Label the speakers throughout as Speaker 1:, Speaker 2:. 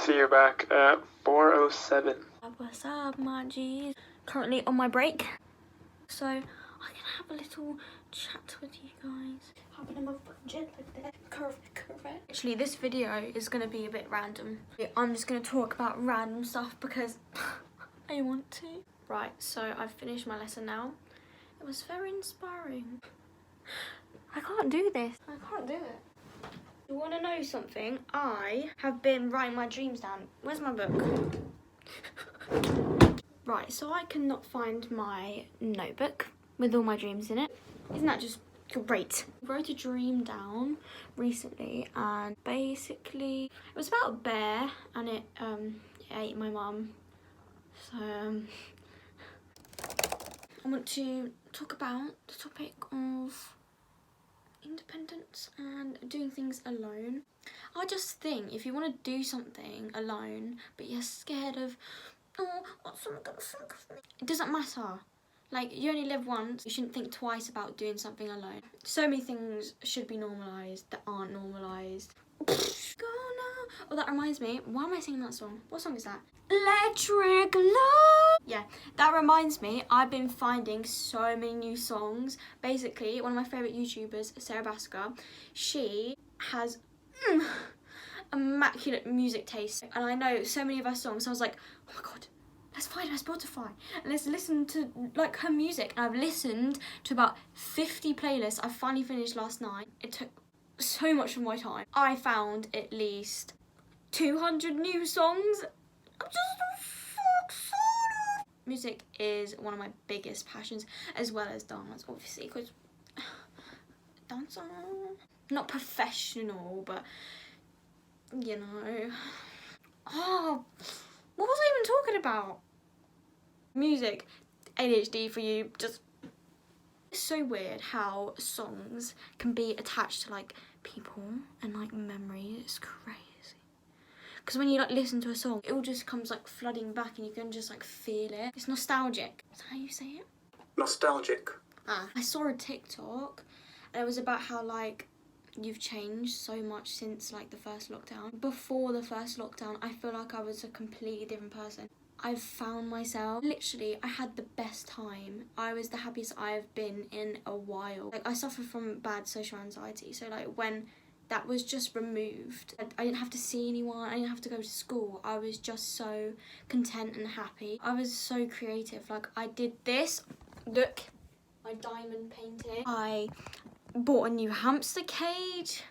Speaker 1: see you're back at 4:07.
Speaker 2: What's up, my G's? Currently on my break, so I can have a little chat with you guys. Having a budget like that. Correct. Actually, this video is gonna be a bit random. I'm just gonna talk about random stuff because I want to. Right, so I've finished my lesson now. It was very inspiring. I can't do this. I can't do it. You want to know something? I have been writing my dreams down. Where's my book? Right, so I cannot find my notebook with all my dreams in it. Isn't that just great? I wrote a dream down recently, and basically it was about a bear, and it ate my mum. So I want to talk about the topic of independence and doing things alone. I just think if you want to do something alone but you're scared of, oh, what's someone gonna think of me? It doesn't matter. Like, you only live once. You shouldn't think twice about doing something alone. So many things should be normalised that aren't normalised. Go now. Oh, that reminds me. Why am I singing that song? What song is that? Electric Love. Yeah, that reminds me. I've been finding so many new songs. Basically, one of my favourite YouTubers, Sarah Basker, she has immaculate music taste, and I know so many of her songs. So I was like, oh my god, let's find her Spotify and let's listen to like her music. And I've listened to about 50 playlists. I finally finished last night. It took so much of my time. I found at least 200 new songs. I'm just so excited. Music is one of my biggest passions, as well as dance, obviously, because dance, not professional, but you know. Oh, what was I even talking about? Music, ADHD for you. Just, it's so weird how songs can be attached to like people and like memories. It's crazy. Because when you like listen to a song, it all just comes like flooding back, and you can just like feel it. It's nostalgic. Is that how you say it?
Speaker 1: Nostalgic.
Speaker 2: I saw a TikTok, and it was about how like you've changed so much since like the first lockdown. Before the first lockdown, I feel like I was a completely different person. I've found myself. Literally, I had the best time. I was the happiest I've been in a while. Like, I suffer from bad social anxiety, so like when that was just removed, I didn't have to see anyone, I didn't have to go to school. I was just so content and happy. I was so creative. Like, I did this. Look, my diamond painting. I bought a new hamster cage.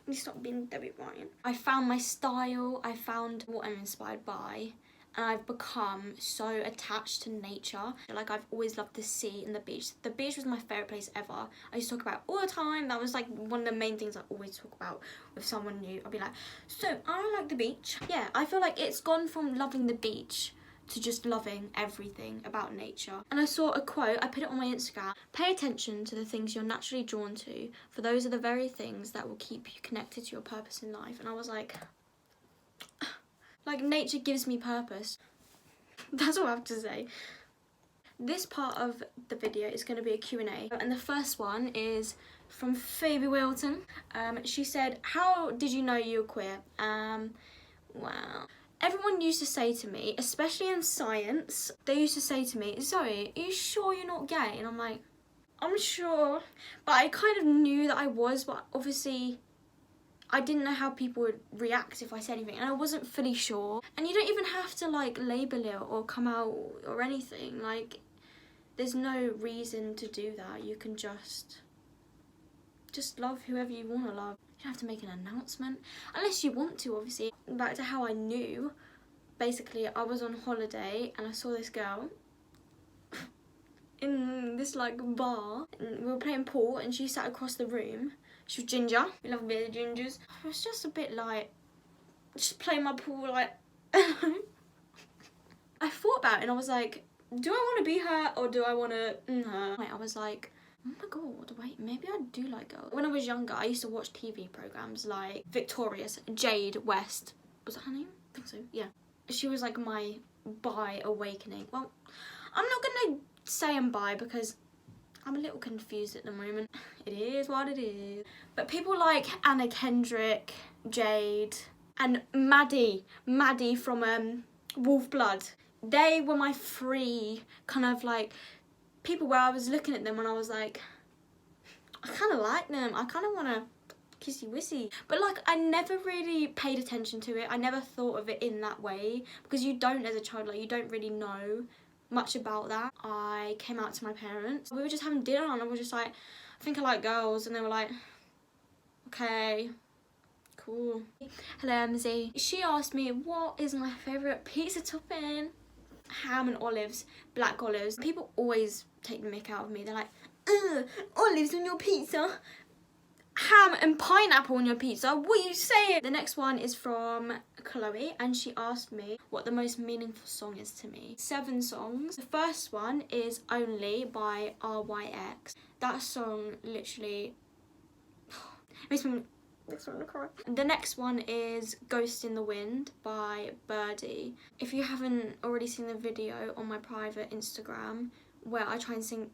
Speaker 2: You stop being Debbie Ryan. I found my style. I found what I'm inspired by. And I've become so attached to nature. Like, I've always loved the sea and the beach. The beach was my favourite place ever. I used to talk about it all the time. That was like one of the main things I always talk about with someone new. I'll be like, so I like the beach. Yeah, I feel like it's gone from loving the beach to just loving everything about nature. And I saw a quote, I put it on my Instagram. Pay attention to the things you're naturally drawn to, for those are the very things that will keep you connected to your purpose in life. And I was like nature gives me purpose. That's all I have to say. This part of the video is going to be a Q&A, and the first one is from Phoebe Wilton. She said, how did you know you were queer? Well, everyone used to say to me, especially in science, they used to say to me, Zoe, are you sure you're not gay? And I'm like, I'm sure. But I kind of knew that I was, but obviously I didn't know how people would react if I said anything, and I wasn't fully sure. And you don't even have to like label it or come out or anything. Like, there's no reason to do that. You can just love whoever you want to love. You don't have to make an announcement unless you want to, obviously. Back to how I knew. Basically, I was on holiday and I saw this girl in this like bar, and we were playing pool, and she sat across the room. She was ginger. We love a bit of gingers. I was just a bit like, just playing my pool like. I thought about it and I was like, do I want to be her or do I want to her? I was like, oh my god, wait, maybe I do like girls. When I was younger, I used to watch TV programmes like Victorious, Jade West. Was that her name? I think so, yeah. She was like my bi awakening. Well, I'm not gonna say I'm bi because I'm a little confused at the moment. It is what it is. But people like Anna Kendrick, Jade, and Maddie from Wolf Blood. They were my three kind of like people where I was looking at them and I was like, I kind of like them. I kind of want to kissy wissy. But like, I never really paid attention to it. I never thought of it in that way because you don't as a child, like you don't really know much about that. I came out to my parents. We were just having dinner and I was just like, I think I like girls, and they were like, okay, cool. Hello, MZ. She asked me what is my favourite pizza topping. Ham and olives, black olives. People always take the mick out of me. They're like, ugh, olives on your pizza. Ham and pineapple on your pizza. What are you saying? The next one is from Chloe, and she asked me what the most meaningful song is to me. 7 songs. The first one is Only by RYX. That song literally makes me cry. The next one is Ghost in the Wind by Birdie. If you haven't already seen the video on my private Instagram where I try and sing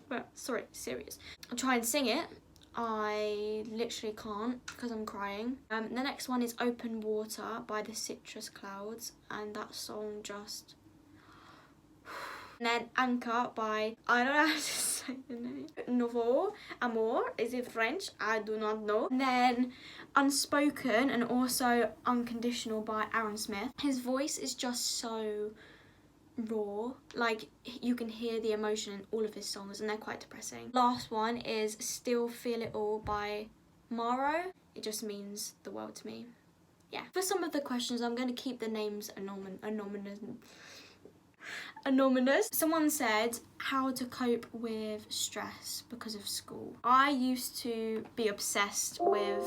Speaker 2: well, sorry, serious. I try and sing it. I literally can't because I'm crying. The next one is Open Water by the Citrus Clouds, and that song just... And then Anchor by, I don't know how to say the name. Nouveau Amour, is it French? I do not know. And then Unspoken and also Unconditional by Aaron Smith. His voice is just so raw, like you can hear the emotion in all of his songs and they're quite depressing. Last one is Still Feel It All by Maro. It just means the world to me. Yeah. For some of the questions I'm going to keep the names anonymous. Someone said how to cope with stress because of school. I used to be obsessed with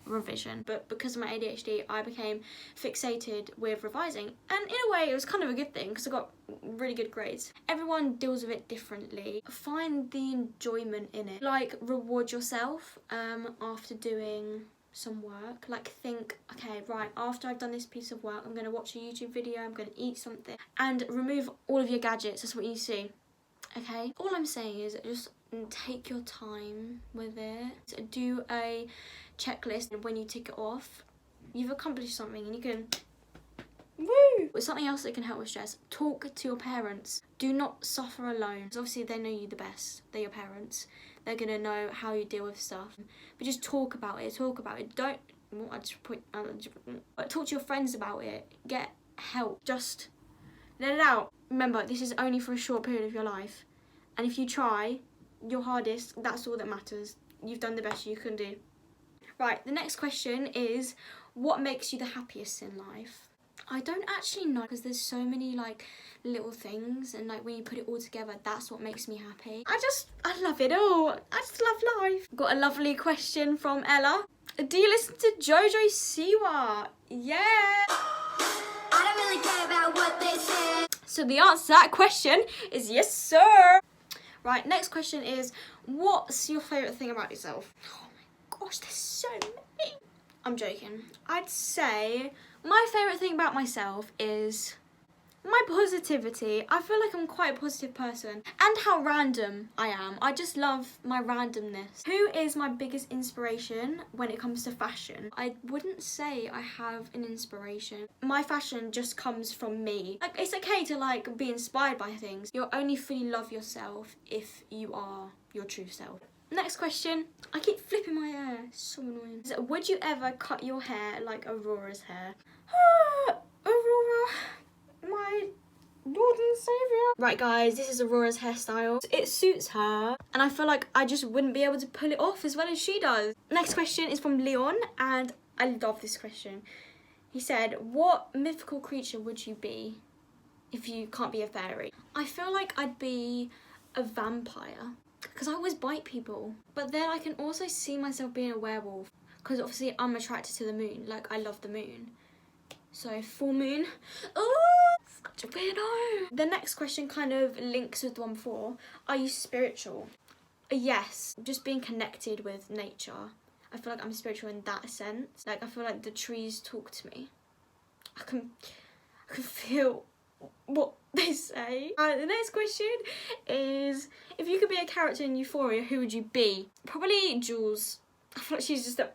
Speaker 2: revision, but because of my ADHD, I became fixated with revising. And in a way, it was kind of a good thing because I got really good grades. Everyone deals with it differently. Find the enjoyment in it. Like, reward yourself after doing some work. Like, think, okay, right, after I've done this piece of work, I'm going to watch a YouTube video, I'm going to eat something, and remove all of your gadgets. That's what you see. Okay? All I'm saying is just take your time with it. Do a checklist, and when you tick it off, you've accomplished something and you can woo! With something else that can help with stress, talk to your parents. Do not suffer alone. Because obviously they know you the best. They're your parents. They're gonna know how you deal with stuff. But just talk about it. Talk about it. Don't. Talk to your friends about it. Get help. Just let it out. Remember, this is only for a short period of your life. And if you try your hardest, that's all that matters. You've done the best you can do. Right, the next question is, what makes you the happiest in life? I don't actually know, because there's so many like little things, and like when you put it all together, that's what makes me happy. I love it all. I just love life. Got a lovely question from Ella. Do you listen to Jojo Siwa? Yeah.
Speaker 3: I don't really care about what they say.
Speaker 2: So the answer to that question is yes, sir. Right, next question is, what's your favourite thing about yourself? Oh my gosh, there's so many. I'm joking. I'd say my favourite thing about myself is my positivity. I feel like I'm quite a positive person. And how random I am. I just love my randomness. Who is my biggest inspiration when it comes to fashion? I wouldn't say I have an inspiration. My fashion just comes from me. Like, it's okay to like be inspired by things. You'll only fully love yourself if you are your true self. Next question. I keep flipping my hair. It's so annoying. So, would you ever cut your hair like Aurora's hair? Aurora, my Lord and Saviour. Right guys, this is Aurora's hairstyle. It suits her, and I feel like I just wouldn't be able to pull it off as well as she does. Next question is from Leon, and I love this question. He said, what mythical creature would you be if you can't be a fairy? I feel like I'd be a vampire, because I always bite people. But then I can also see myself being a werewolf, because obviously I'm attracted to the moon. Like, I love the moon. So, full moon. Oh, such a weirdo. The next question kind of links with the one before. Are you spiritual? Yes, just being connected with nature. I feel like I'm spiritual in that sense. Like, I feel like the trees talk to me. I can feel what they say. The next question is, if you could be a character in Euphoria, who would you be? Probably Jules I feel like she's just a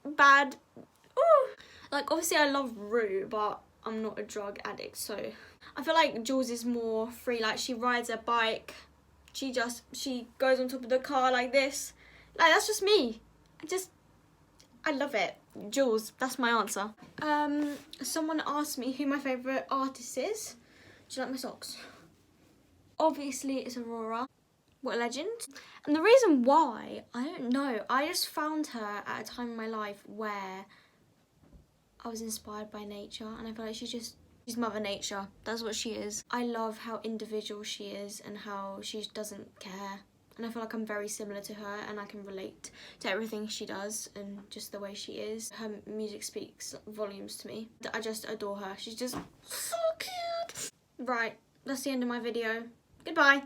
Speaker 2: bad. Ooh. Like, obviously I love Rue, but I'm not a drug addict, so I feel like Jules is more free. Like, she rides a bike, she goes on top of the car like this. Like, that's just me. I love it. Jules, that's my answer. Someone asked me who my favourite artist is. Do you like my socks? Obviously it's Aurora. What a legend. And the reason why, I don't know. I just found her at a time in my life where I was inspired by nature, and I feel like she's Mother Nature. That's what she is. I love how individual she is and how she doesn't care. And I feel like I'm very similar to her, and I can relate to everything she does and just the way she is. Her music speaks volumes to me. I just adore her. She's just so cute. Right, that's the end of my video. Goodbye.